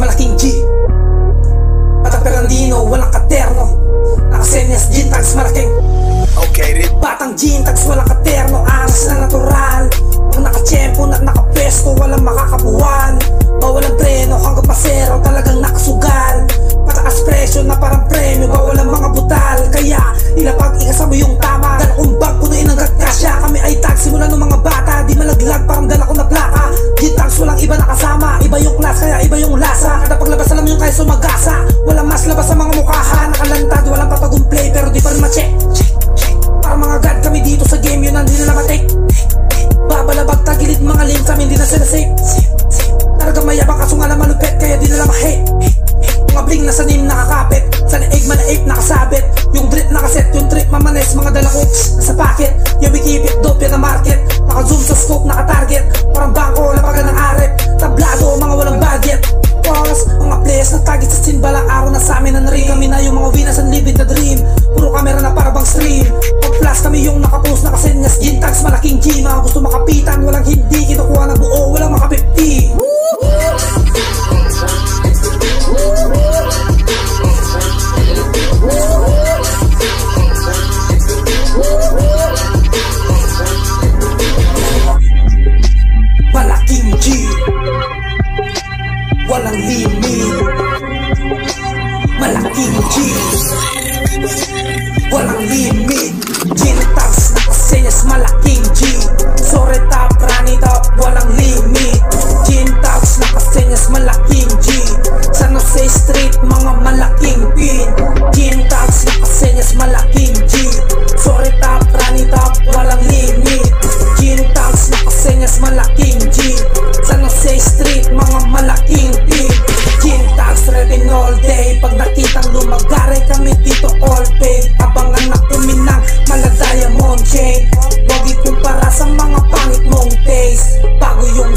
malaking G. Batang Fernandino, walang katerno. Nakasenyas, gin tags, malaking Okay, batang gin tags, walang katerno. Angas na natural. Kung nakachempo na nakapesto, walang makakabuwan. Bawalang preno hanggang pasero, talagang nakasugal. Pataas presyo na parang premyo, bawalang mga butal. Kaya ilapag ikasa mo yung tama. Dala kong bag, punuin ng gatkasya. Kami ay tag simula ng mga bata. Di malaglag, parang dala ko na plaka. Gin tags, walang iba nakasama. Iba yung class, kaya iba yung lasa. Kada paglabas alam yung kaya sumagasa. Walang mas labas sa mga mukhahan. Nakalantad, walang patagong play, pero di pa rin ma-check. Parang mga god kami dito sa game, yun ang di na namatake. Babalabag tagilid mga lim sa amin, di na sila safe. Talagang mayabang kaso nga na malupet, kaya di nila ma-hate. Mga bling na sa nim nakakapit, sa naig manaip nakasabit. Yung drip nakaset, yung trip mamanes, mga dala ko nasa packet. Yung wikipit, dope yan na market. Naka-zoom sa scope, naka-target. Parang bangko, lapagan ng arep. Tablado, mga walang budget. Pause, mga players na tagit sa scene. Balang araw na sa amin na narin. Kami na yung mga winners and living the dream. Puro kamera na parabang stream. Pag-plus kami yung nakapost, nakasenyas, gin tags, malaking G. Mga gusto makapitan, walang hindi. Kinukuha na buo, walang makapipti. Malaking G, walang limit. Malaking G, walang limit. Gin tags, nakasenyas, malaking G. Sorry top, rani top, walang limit. Gin tags, nakasenyas, malaking G. San Jose Street, mga malaking pin. Gin tags, nakasenyas, malaking G. Sorry top, rani top, walang limit. Gin tags, nakasenyas, malaking G. San Jose Street, mga malaking pin. Gin tags, reppin all day. Pag nakitang lumagare kami dito all paid. Abangan na kuminang mala diamond chain. Wag ikumpara sa mga pangit mong taste. Bago yung